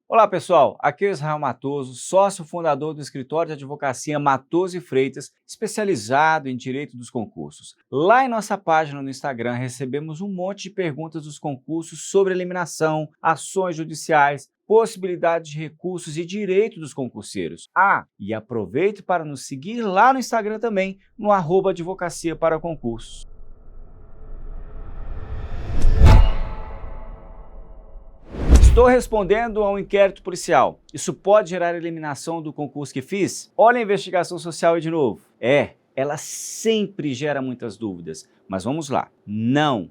Olá pessoal, aqui é o Israel Matoso, sócio fundador do escritório de advocacia Matoso e Freitas, especializado em direito dos concursos. Lá em nossa página no Instagram recebemos um monte de perguntas dos concursos sobre eliminação, ações judiciais, possibilidade de recursos e direito dos concurseiros. E aproveite para nos seguir lá no Instagram também, no @advocacia para concursos. Estou respondendo a um inquérito policial. Isso pode gerar eliminação do concurso que fiz? Olha a investigação social aí de novo. Ela sempre gera muitas dúvidas. Mas vamos lá. Não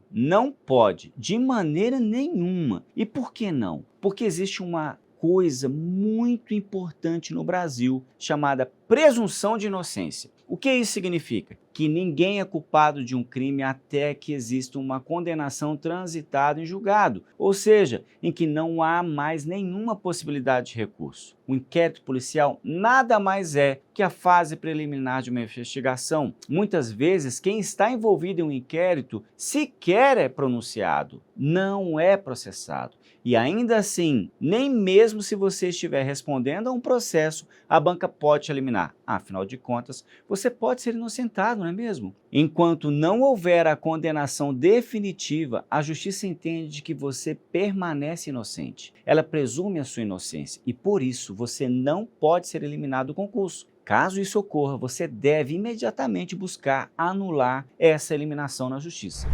pode, de maneira nenhuma. E por que não? Porque existe uma coisa muito importante no Brasil chamada presunção de inocência. O que isso significa? Que ninguém é culpado de um crime até que exista uma condenação transitada em julgado, ou seja, em que não há mais nenhuma possibilidade de recurso. O inquérito policial nada mais é que a fase preliminar de uma investigação. Muitas vezes, quem está envolvido em um inquérito sequer é pronunciado, não é processado. E ainda assim, nem mesmo se você estiver respondendo a um processo, a banca pode te eliminar. Afinal de contas, você pode ser inocentado, não é mesmo? Enquanto não houver a condenação definitiva, a justiça entende que você permanece inocente. Ela presume a sua inocência e, por isso, você não pode ser eliminado do concurso. Caso isso ocorra, você deve imediatamente buscar anular essa eliminação na justiça.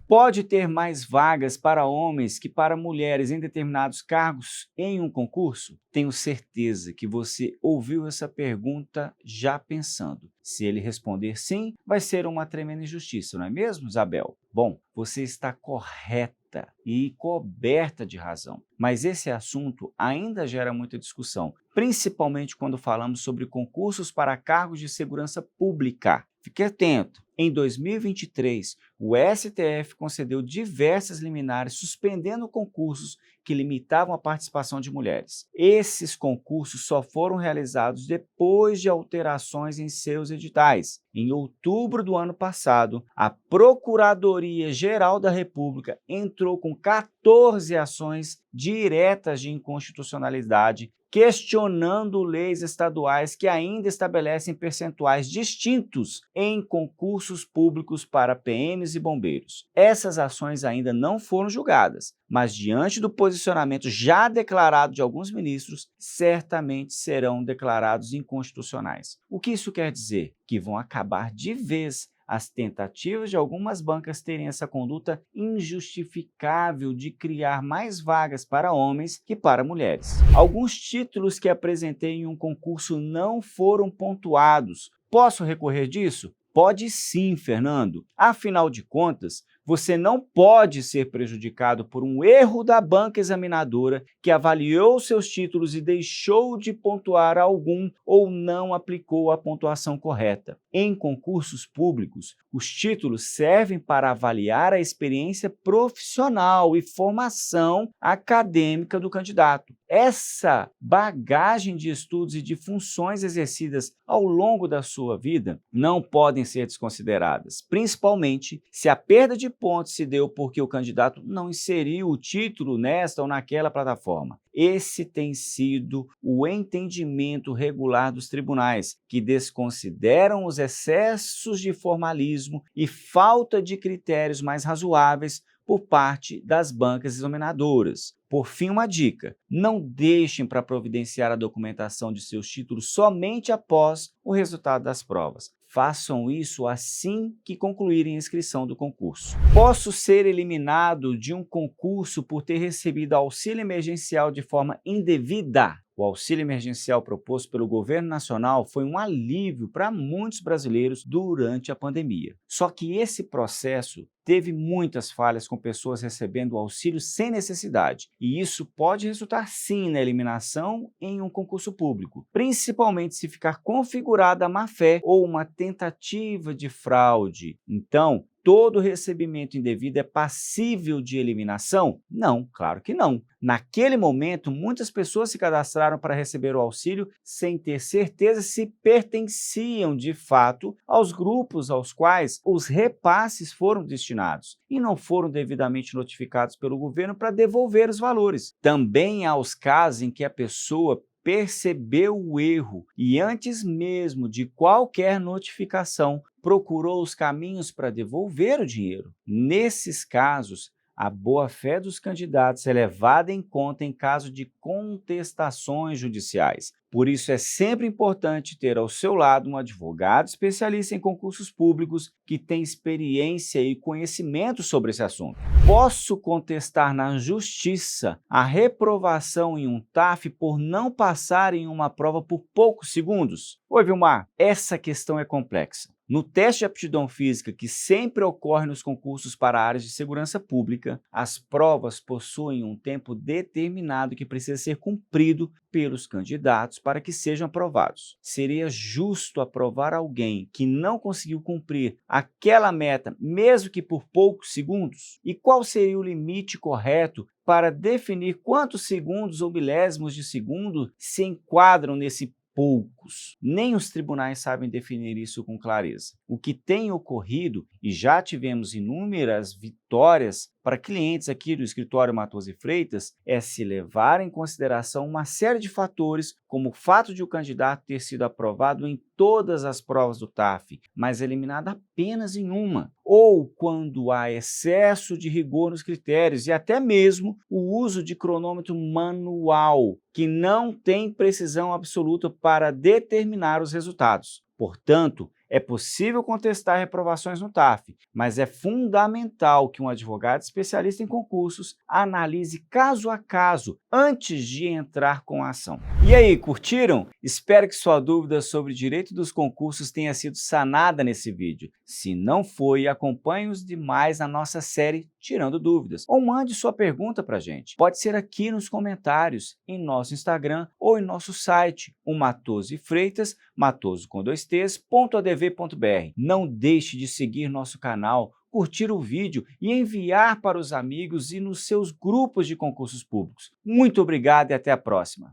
Pode ter mais vagas para homens que para mulheres em determinados cargos em um concurso? Tenho certeza que você ouviu essa pergunta já pensando. Se ele responder sim, vai ser uma tremenda injustiça, não é mesmo, Isabel? Bom, você está correta e coberta de razão. Mas esse assunto ainda gera muita discussão, principalmente quando falamos sobre concursos para cargos de segurança pública. Fique atento. Em 2023, o STF concedeu diversas liminares suspendendo concursos que limitavam a participação de mulheres. Esses concursos só foram realizados depois de alterações em seus editais. Em outubro do ano passado, a Procuradoria-Geral da República entrou com 14 ações diretas de inconstitucionalidade, questionando leis estaduais que ainda estabelecem percentuais distintos em concursos públicos para PMs e bombeiros. Essas ações ainda não foram julgadas, mas diante do posicionamento já declarado de alguns ministros, certamente serão declarados inconstitucionais. O que isso quer dizer? Que vão acabar de vez as tentativas de algumas bancas terem essa conduta injustificável de criar mais vagas para homens que para mulheres. Alguns títulos que apresentei em um concurso não foram pontuados. Posso recorrer disso? Pode sim, Fernando. Afinal de contas, você não pode ser prejudicado por um erro da banca examinadora que avaliou seus títulos e deixou de pontuar algum ou não aplicou a pontuação correta. Em concursos públicos, os títulos servem para avaliar a experiência profissional e formação acadêmica do candidato. Essa bagagem de estudos e de funções exercidas ao longo da sua vida não podem ser desconsideradas, principalmente se a perda de pontos se deu porque o candidato não inseriu o título nesta ou naquela plataforma. Esse tem sido o entendimento regular dos tribunais, que desconsideram os excessos de formalismo e falta de critérios mais razoáveis por parte das bancas examinadoras. Por fim, uma dica: não deixem para providenciar a documentação de seus títulos somente após o resultado das provas. Façam isso assim que concluírem a inscrição do concurso. Posso ser eliminado de um concurso por ter recebido auxílio emergencial de forma indevida? O auxílio emergencial proposto pelo governo nacional foi um alívio para muitos brasileiros durante a pandemia. Só que esse processo teve muitas falhas, com pessoas recebendo o auxílio sem necessidade, e isso pode resultar sim na eliminação em um concurso público, principalmente se ficar configurada a má-fé ou uma tentativa de fraude. Então, todo recebimento indevido é passível de eliminação? Não, claro que não. Naquele momento, muitas pessoas se cadastraram para receber o auxílio sem ter certeza se pertenciam de fato aos grupos aos quais os repasses foram destinados e não foram devidamente notificados pelo governo para devolver os valores. Também há os casos em que a pessoa percebeu o erro e, antes mesmo de qualquer notificação, procurou os caminhos para devolver o dinheiro. Nesses casos, a boa-fé dos candidatos é levada em conta em caso de contestações judiciais. Por isso, é sempre importante ter ao seu lado um advogado especialista em concursos públicos que tem experiência e conhecimento sobre esse assunto. Posso contestar na justiça a reprovação em um TAF por não passar em uma prova por poucos segundos? Oi, Vilmar, essa questão é complexa. No teste de aptidão física, que sempre ocorre nos concursos para áreas de segurança pública, as provas possuem um tempo determinado que precisa ser cumprido pelos candidatos para que sejam aprovados. Seria justo aprovar alguém que não conseguiu cumprir aquela meta, mesmo que por poucos segundos? E qual seria o limite correto para definir quantos segundos ou milésimos de segundo se enquadram nesse poucos? Nem os tribunais sabem definir isso com clareza. O que tem ocorrido, e já tivemos inúmeras vitórias para clientes aqui do escritório Matoso e Freitas, é se levar em consideração uma série de fatores, como o fato de o candidato ter sido aprovado em todas as provas do TAF, mas eliminado apenas em uma, ou quando há excesso de rigor nos critérios e até mesmo o uso de cronômetro manual, que não tem precisão absoluta para determinar os resultados. Portanto, é possível contestar reprovações no TAF, mas é fundamental que um advogado especialista em concursos analise caso a caso antes de entrar com a ação. E aí, curtiram? Espero que sua dúvida sobre direito dos concursos tenha sido sanada nesse vídeo. Se não foi, acompanhe os demais na nossa série Tirando Dúvidas, ou mande sua pergunta para a gente. Pode ser aqui nos comentários, em nosso Instagram ou em nosso site, o Matoso e Freitas, matoso com 2Ts.adv.br. Não deixe de seguir nosso canal, curtir o vídeo e enviar para os amigos e nos seus grupos de concursos públicos. Muito obrigado e até a próxima!